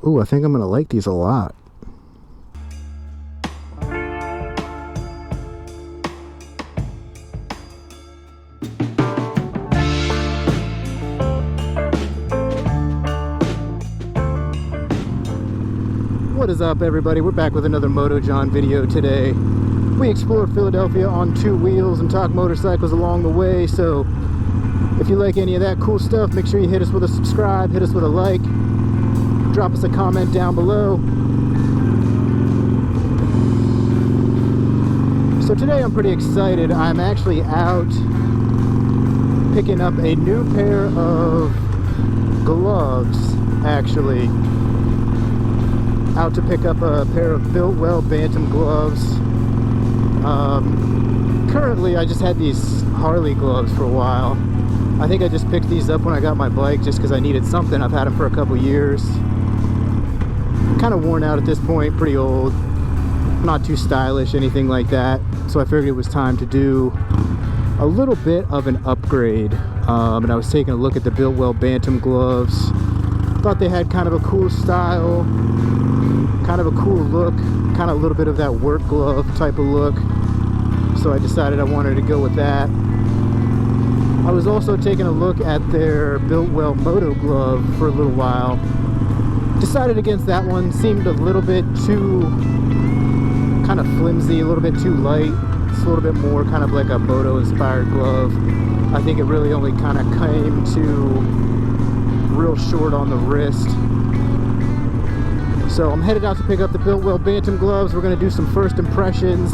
Ooh, I think I'm gonna like these a lot. What is up, everybody? We're back with another Moto John video today. We explored Philadelphia on 2 wheels and talk motorcycles along the way, so if you like any of that cool stuff, make sure you hit us with a subscribe, hit us with a like, drop us a comment down below. So today I'm pretty excited. I'm actually out picking up a new pair of gloves, actually. Out to pick up a pair of Biltwell Bantam gloves. Currently I just had these Harley gloves for a while. I think I just picked these up when I got my bike just because I needed something. I've had them for a couple years. Kind of worn out at this point, pretty old. Not too stylish, anything like that. So I figured it was time to do a little bit of an upgrade. And I was taking a look at the Biltwell Bantam gloves. Thought they had kind of a cool style, kind of a cool look, kind of a little bit of that work glove type of look. So I decided I wanted to go with that. I was also taking a look at their Biltwell Moto glove for a little while. Decided against that one. Seemed a little bit too kind of flimsy, a little bit too light. It's a little bit more kind of like a moto inspired glove. I think it really only kind of came to real short on the wrist. So I'm headed out to pick up the Biltwell Bantam gloves. We're going to do some first impressions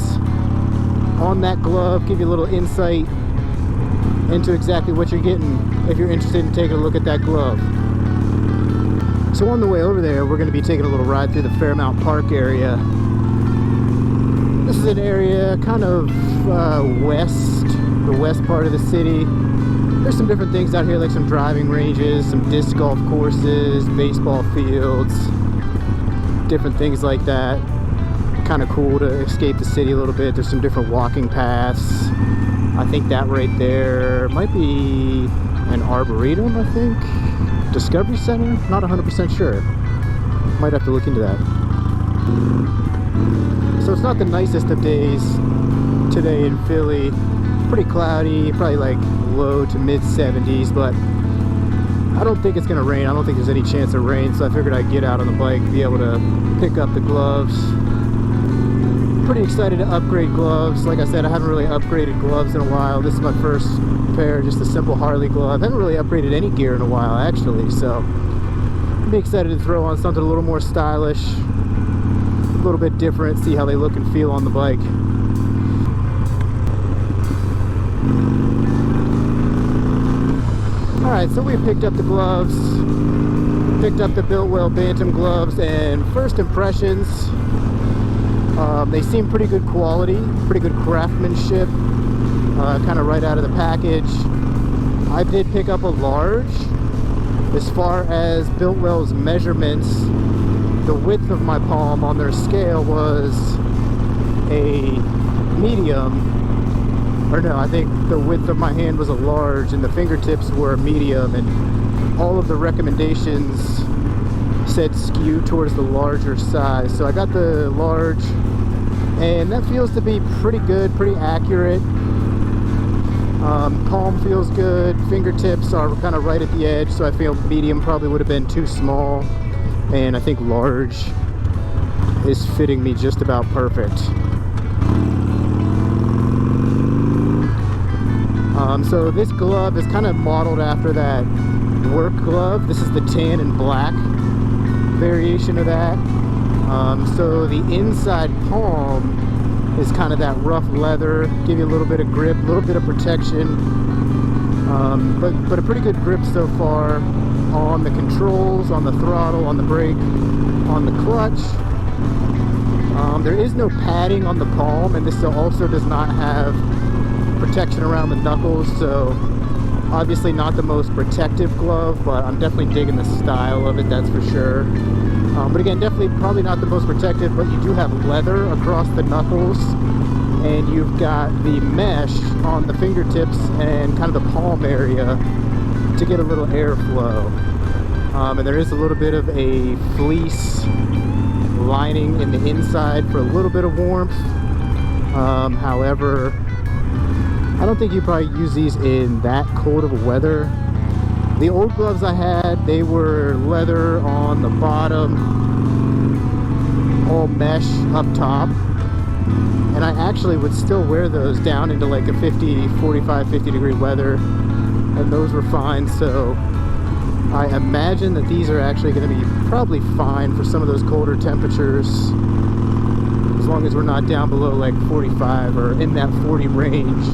on that glove, give you a little insight into exactly what you're getting if you're interested in taking a look at that glove. So on the way over there, we're going to be taking a little ride through the Fairmount Park area. This is an area kind of the west part of the city. There's some different things out here, like some driving ranges, some disc golf courses, baseball fields, different things like that. Kind of cool to escape the city a little bit. There's some different walking paths. I think that right there might be an arboretum, I think. Discovery Center? Not 100% sure. Might have to look into that. So it's not the nicest of days today in Philly. Pretty cloudy, probably like low to mid 70s, but I don't think it's gonna rain. I don't think there's any chance of rain, so I figured I'd get out on the bike, be able to pick up the gloves. Pretty excited to upgrade gloves. Like I said, I haven't really upgraded gloves in a while. This is my first pair, just a simple Harley glove. I haven't really upgraded any gear in a while, actually, so I'm excited to throw on something a little more stylish, a little bit different, see how they look and feel on the bike. Alright, so we picked up the gloves, picked up the Biltwell Bantam gloves, and first impressions, they seem pretty good quality, pretty good craftsmanship, kind of right out of the package. I did pick up a large. As far as Biltwell's measurements, the width of my palm on their scale was a medium. Or no, I think the width of my hand was a large and the fingertips were a medium, and all of the recommendations said skew towards the larger size. So I got the large, and that feels to be pretty good, pretty accurate. Palm feels good, fingertips are kind of right at the edge, so I feel medium probably would have been too small, and I think large is fitting me just about perfect. So this glove is kind of modeled after that work glove. This is the tan and black variation of that. So the inside palm is kind of that rough leather, give you a little bit of grip, a little bit of protection, but a pretty good grip so far on the controls, on the throttle, on the brake, on the clutch. There is no padding on the palm, and this also does not have protection around the knuckles, so obviously not the most protective glove, but I'm definitely digging the style of it, that's for sure. But again, definitely probably not the most protective, but you do have leather across the knuckles, and you've got the mesh on the fingertips and kind of the palm area to get a little airflow. And there is a little bit of a fleece lining in the inside for a little bit of warmth. However, I don't think you probably use these in that cold of a weather. The old gloves I had, they were leather on the bottom, all mesh up top. And I actually would still wear those down into like a 45, 50 degree weather. And those were fine. So I imagine that these are actually going to be probably fine for some of those colder temperatures. As long as we're not down below like 45 or in that 40 range.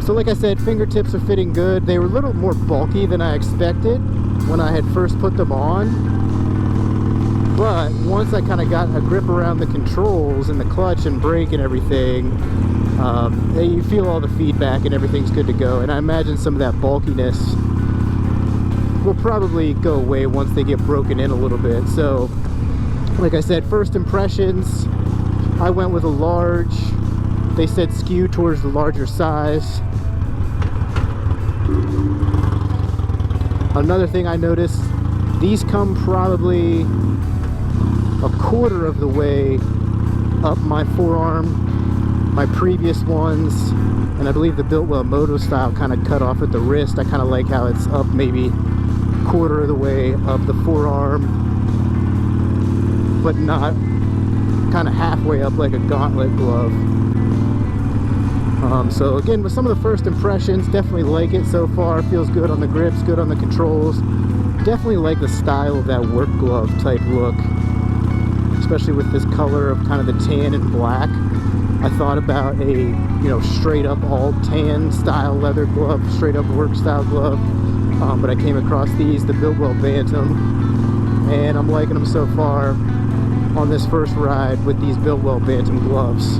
So like I said, fingertips are fitting good. They were a little more bulky than I expected when I had first put them on. But once I kind of got a grip around the controls and the clutch and brake and everything, you feel all the feedback and everything's good to go. And I imagine some of that bulkiness will probably go away once they get broken in a little bit. So like I said, first impressions, I went with a large. They said skew towards the larger size. Another thing I noticed, these come probably a quarter of the way up my forearm. My previous ones, and I believe the Biltwell Moto style, kind of cut off at the wrist. I kind of like how it's up maybe a quarter of the way up the forearm, but not kind of halfway up like a gauntlet glove. So again, with some of the first impressions, definitely like it so far. Feels good on the grips, good on the controls. Definitely like the style of that work glove type look, especially with this color of kind of the tan and black. I thought about a, straight up all tan style leather glove, straight up work style glove. But I came across these, the Biltwell Bantam, and I'm liking them so far on this first ride with these Biltwell Bantam gloves.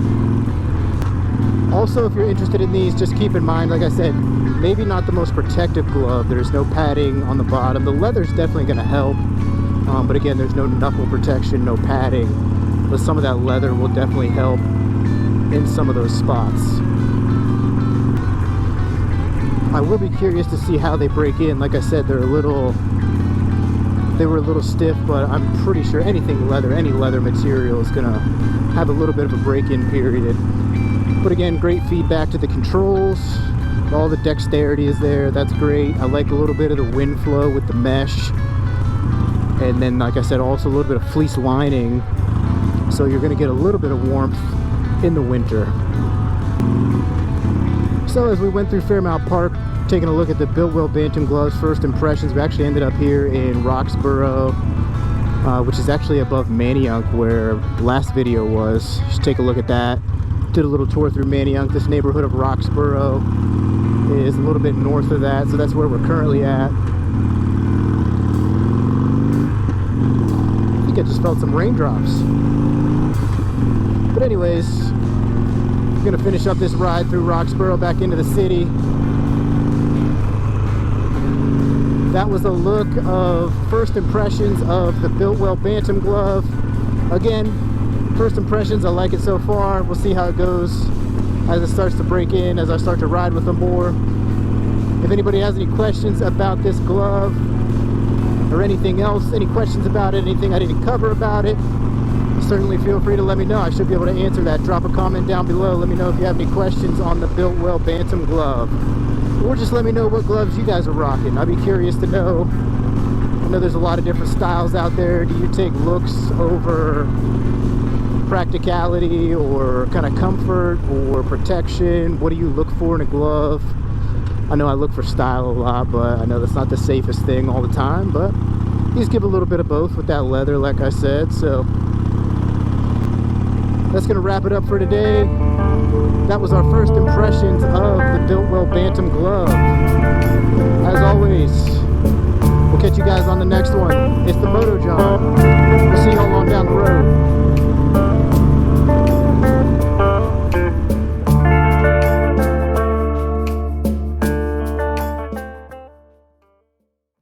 Also, if you're interested in these, just keep in mind, like I said, maybe not the most protective glove. There's no padding on the bottom. The leather's definitely going to help, but again, there's no knuckle protection, no padding. But some of that leather will definitely help in some of those spots. I will be curious to see how they break in. Like I said, they were a little stiff, but I'm pretty sure anything leather, any leather material is gonna have a little bit of a break-in period. But again, great feedback to the controls. All the dexterity is there. That's great. I like a little bit of the wind flow with the mesh. And then, like I said, also a little bit of fleece lining. So you're gonna get a little bit of warmth in the winter. So as we went through Fairmount Park, taking a look at the Biltwell Bantam gloves, first impressions, we actually ended up here in Roxborough, which is actually above Manayunk where last video was. Just take a look at that. Did a little tour through Manayunk. This neighborhood of Roxborough is a little bit north of that, so that's where we're currently at. I think I just felt some raindrops. But anyways, I'm gonna finish up this ride through Roxborough back into the city. That was a look of first impressions of the Biltwell Bantam glove. Again, first impressions, I like it so far. We'll see how it goes as it starts to break in, as I start to ride with them more. If anybody has any questions about this glove or anything else, any questions about it, anything I didn't cover about it, certainly feel free to let me know. I should be able to answer that. Drop a comment down below. Let me know if you have any questions on the Biltwell Bantam glove. Or just let me know what gloves you guys are rocking. I'd be curious to know. I know there's a lot of different styles out there. Do you take looks over practicality or kind of comfort or protection? What do you look for in a glove? I know I look for style a lot, but I know that's not the safest thing all the time. But these give a little bit of both with that leather, like I said. So that's going to wrap it up for today. That was our first impressions of the Biltwell Bantam glove. As always, we'll catch you guys on the next one. It's the Moto John. We'll see y'all on